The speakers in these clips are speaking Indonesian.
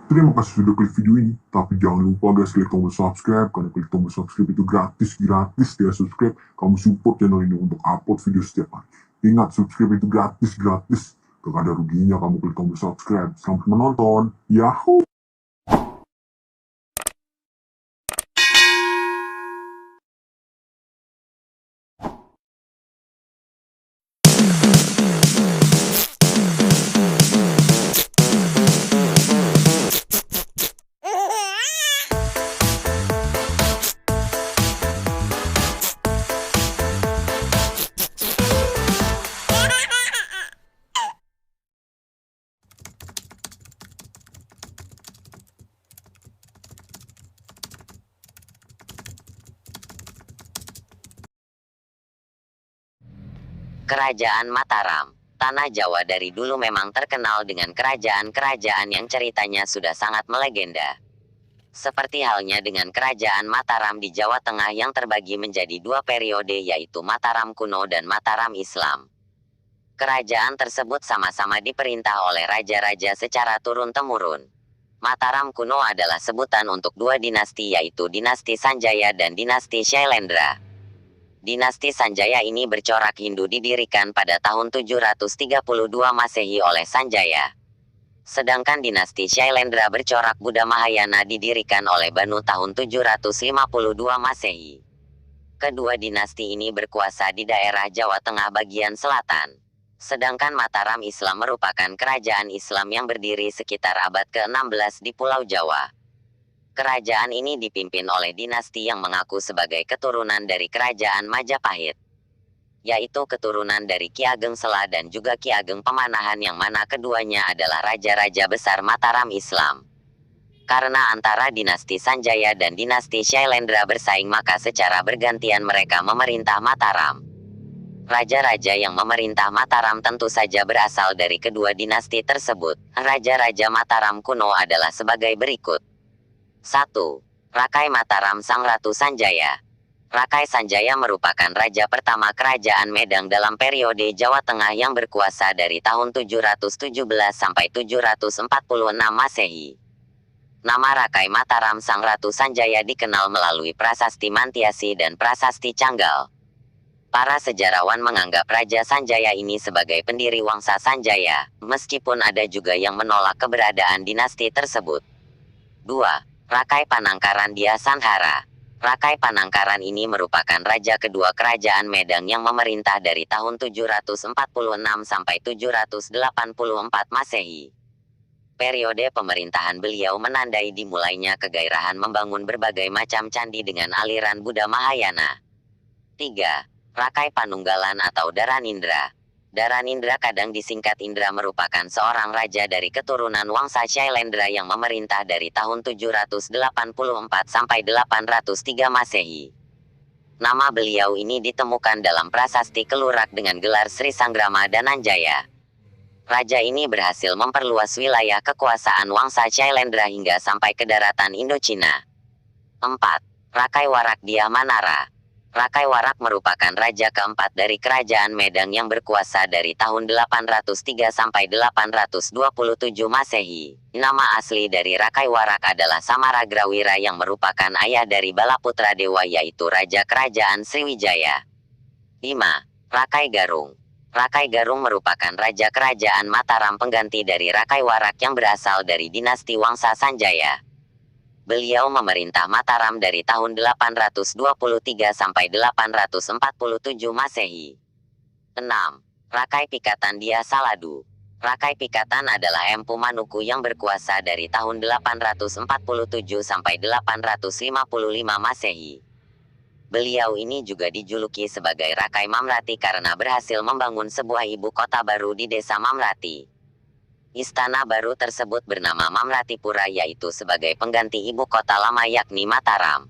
Terima kasih sudah klik video ini, tapi jangan lupa guys klik tombol subscribe, karena klik tombol subscribe itu gratis ya subscribe, kamu support channel ini untuk upload video setiap hari. Ingat, subscribe itu gratis, gak ada ruginya kamu klik tombol subscribe. Selamat menonton, yahoo! Kerajaan Mataram. Tanah Jawa dari dulu memang terkenal dengan kerajaan-kerajaan yang ceritanya sudah sangat melegenda. Seperti halnya dengan kerajaan Mataram di Jawa Tengah yang terbagi menjadi dua periode, yaitu Mataram kuno dan Mataram Islam. Kerajaan tersebut sama-sama diperintah oleh raja-raja secara turun-temurun. Mataram kuno adalah sebutan untuk dua dinasti, yaitu dinasti Sanjaya dan dinasti Shailendra. Dinasti Sanjaya ini bercorak Hindu didirikan pada tahun 732 Masehi oleh Sanjaya. Sedangkan dinasti Shailendra bercorak Buddha Mahayana didirikan oleh Banu tahun 752 Masehi. Kedua dinasti ini berkuasa di daerah Jawa Tengah bagian selatan. Sedangkan Mataram Islam merupakan kerajaan Islam yang berdiri sekitar abad ke-16 di Pulau Jawa. Kerajaan ini dipimpin oleh dinasti yang mengaku sebagai keturunan dari kerajaan Majapahit, yaitu keturunan dari Ki Ageng Sela dan juga Ki Ageng Pemanahan, yang mana keduanya adalah raja-raja besar Mataram Islam. Karena antara dinasti Sanjaya dan dinasti Shailendra bersaing, maka secara bergantian mereka memerintah Mataram. Raja-raja yang memerintah Mataram tentu saja berasal dari kedua dinasti tersebut. Raja-raja Mataram kuno adalah sebagai berikut. 1. Rakai Mataram Sang Ratu Sanjaya. Rakai Sanjaya merupakan raja pertama kerajaan Medang dalam periode Jawa Tengah yang berkuasa dari tahun 717 sampai 746 Masehi. Nama Rakai Mataram Sang Ratu Sanjaya dikenal melalui prasasti Mantiasi dan prasasti Canggal. Para sejarawan menganggap Raja Sanjaya ini sebagai pendiri Wangsa Sanjaya, meskipun ada juga yang menolak keberadaan dinasti tersebut. 2. Rakai Panangkaran Dia Sanhara. Rakai Panangkaran ini merupakan raja kedua kerajaan Medang yang memerintah dari tahun 746 sampai 784 Masehi. Periode pemerintahan beliau menandai dimulainya kegairahan membangun berbagai macam candi dengan aliran Buddha Mahayana. 3. Rakai Panunggalan atau Dharanindra. Dharanindra, kadang disingkat Indra, merupakan seorang raja dari keturunan Wangsa Shailendra yang memerintah dari tahun 784 sampai 803 Masehi. Nama beliau ini ditemukan dalam prasasti Kelurak dengan gelar Sri Sanggrama Dananjaya. Raja ini berhasil memperluas wilayah kekuasaan Wangsa Shailendra hingga sampai ke daratan Indochina. 4. Rakai Warak Dia Manara. Rakai Warak merupakan raja keempat dari kerajaan Medang yang berkuasa dari tahun 803 sampai 827 Masehi. Nama asli dari Rakai Warak adalah Samaragrawira yang merupakan ayah dari Balaputra Dewa, yaitu raja kerajaan Sriwijaya. 5. Rakai Garung. Rakai Garung merupakan raja kerajaan Mataram pengganti dari Rakai Warak yang berasal dari dinasti Wangsa Sanjaya. Beliau memerintah Mataram dari tahun 823 sampai 847 Masehi. 6. Rakai Pikatan Dia Saladu. Rakai Pikatan adalah Empu Manuku yang berkuasa dari tahun 847 sampai 855 Masehi. Beliau ini juga dijuluki sebagai Rakai Mamrati karena berhasil membangun sebuah ibu kota baru di desa Mamrati. Istana baru tersebut bernama Mamratipura, yaitu sebagai pengganti ibu kota lama yakni Mataram.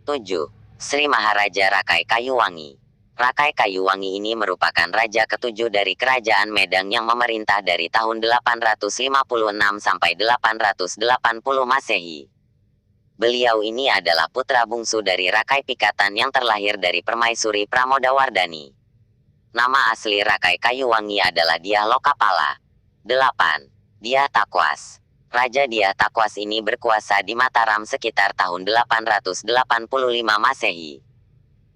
7. Sri Maharaja Rakai Kayuwangi. Rakai Kayuwangi ini merupakan raja ketujuh dari kerajaan Medang yang memerintah dari tahun 856 sampai 880 Masehi. Beliau ini adalah putra bungsu dari Rakai Pikatan yang terlahir dari Permaisuri Pramodawardhani. Nama asli Rakai Kayuwangi adalah Dia Lokapala. 8. Dia Takwas. Raja Dyah Takwas ini berkuasa di Mataram sekitar tahun 885 Masehi.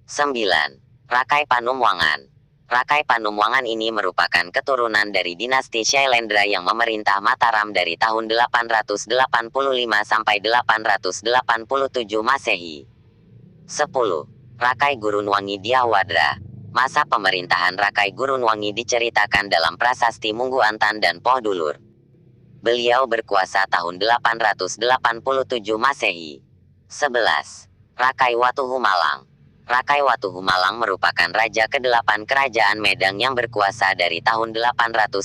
9. Rakai Panumwangan. Rakai Panumwangan ini merupakan keturunan dari dinasti Shailendra yang memerintah Mataram dari tahun 885 sampai 887 Masehi. 10. Rakai Gurunwangi Dyawadra. Masa pemerintahan Rakai Gurunwangi diceritakan dalam prasasti Munggu Antan dan Poh Dulur. Beliau berkuasa tahun 887 Masehi. 11. Rakai Watuhumalang. Rakai Watuhumalang merupakan raja ke-8 kerajaan Medang yang berkuasa dari tahun 894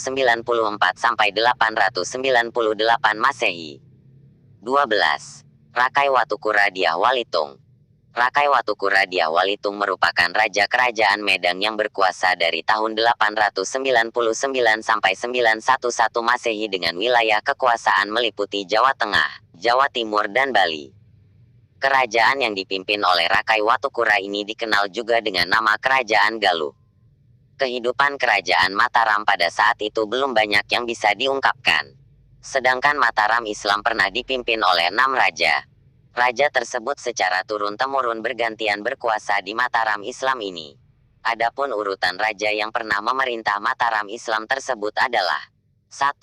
sampai 898 Masehi. 12. Rakai Watukura Dyah Walitung. Rakai Watukura Dyah Walitung merupakan raja kerajaan Medang yang berkuasa dari tahun 899 sampai 911 Masehi dengan wilayah kekuasaan meliputi Jawa Tengah, Jawa Timur dan Bali. Kerajaan yang dipimpin oleh Rakai Watukura ini dikenal juga dengan nama Kerajaan Galuh. Kehidupan kerajaan Mataram pada saat itu belum banyak yang bisa diungkapkan. Sedangkan Mataram Islam pernah dipimpin oleh 6 raja. Raja tersebut secara turun-temurun bergantian berkuasa di Mataram Islam ini. Adapun urutan raja yang pernah memerintah Mataram Islam tersebut adalah 1.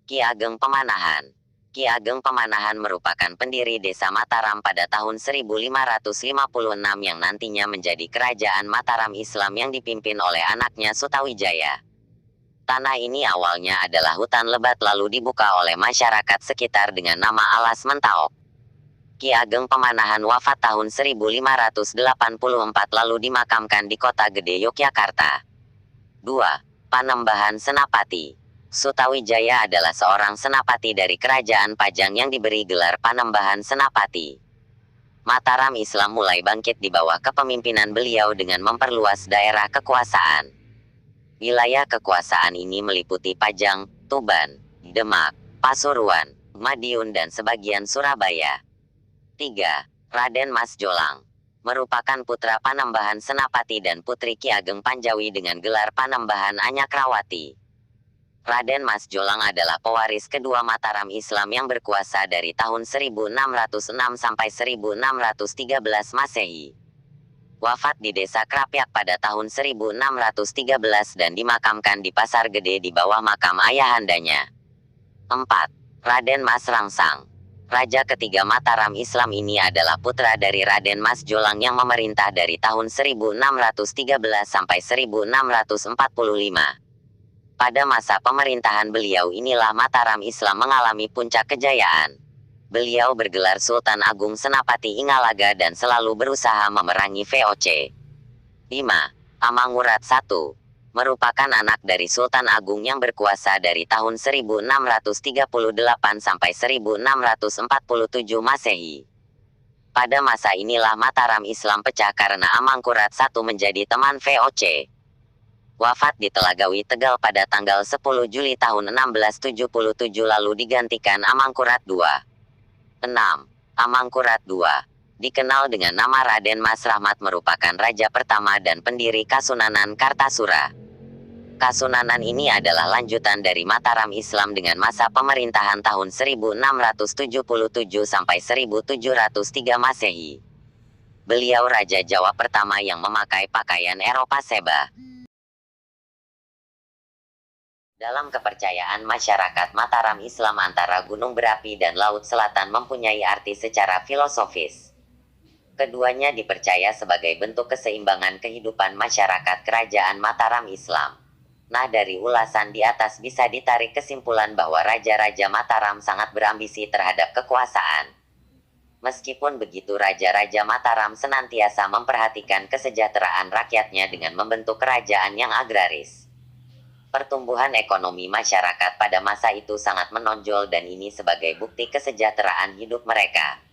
Ki Ageng Pemanahan. Ki Ageng Pemanahan merupakan pendiri desa Mataram pada tahun 1556 yang nantinya menjadi kerajaan Mataram Islam yang dipimpin oleh anaknya Sutawijaya. Tanah ini awalnya adalah hutan lebat lalu dibuka oleh masyarakat sekitar dengan nama Alas Mentaok. Ki Ageng Pemanahan wafat tahun 1584 lalu dimakamkan di Kota Gede Yogyakarta. 2. Panembahan Senapati. Sutawijaya adalah seorang senapati dari kerajaan Pajang yang diberi gelar Panembahan Senapati. Mataram Islam mulai bangkit di bawah kepemimpinan beliau dengan memperluas daerah kekuasaan. Wilayah kekuasaan ini meliputi Pajang, Tuban, Demak, Pasuruan, Madiun dan sebagian Surabaya. 3. Raden Mas Jolang. Merupakan putra Panembahan Senapati dan putri Ki Ageng Panjawi dengan gelar Panembahan Anyakrawati. Raden Mas Jolang adalah pewaris kedua Mataram Islam yang berkuasa dari tahun 1606 sampai 1613 Masehi. Wafat di desa Krapyak pada tahun 1613 dan dimakamkan di Pasar Gede di bawah makam ayahandanya. 4. Raden Mas Rangsang. Raja ketiga Mataram Islam ini adalah putra dari Raden Mas Jolang yang memerintah dari tahun 1613 sampai 1645. Pada masa pemerintahan beliau inilah Mataram Islam mengalami puncak kejayaan. Beliau bergelar Sultan Agung Senapati Ingalaga dan selalu berusaha memerangi VOC. 5. Amangurat I. Merupakan anak dari Sultan Agung yang berkuasa dari tahun 1638 sampai 1647 Masehi. Pada masa inilah Mataram Islam pecah karena Amangkurat I menjadi teman VOC. Wafat di Telagawi Tegal pada tanggal 10 Juli tahun 1677 lalu digantikan Amangkurat II. 6. Amangkurat II. Dikenal dengan nama Raden Mas Rahmat merupakan raja pertama dan pendiri Kasunanan Kartasura. Kasunanan ini adalah lanjutan dari Mataram Islam dengan masa pemerintahan tahun 1677 sampai 1703 Masehi. Beliau Raja Jawa pertama yang memakai pakaian Eropa Seba. Dalam kepercayaan masyarakat Mataram Islam antara gunung berapi dan laut selatan mempunyai arti secara filosofis. Keduanya dipercaya sebagai bentuk keseimbangan kehidupan masyarakat kerajaan Mataram Islam. Nah, dari ulasan di atas bisa ditarik kesimpulan bahwa Raja-Raja Mataram sangat berambisi terhadap kekuasaan. Meskipun begitu, Raja-Raja Mataram senantiasa memperhatikan kesejahteraan rakyatnya dengan membentuk kerajaan yang agraris. Pertumbuhan ekonomi masyarakat pada masa itu sangat menonjol dan ini sebagai bukti kesejahteraan hidup mereka.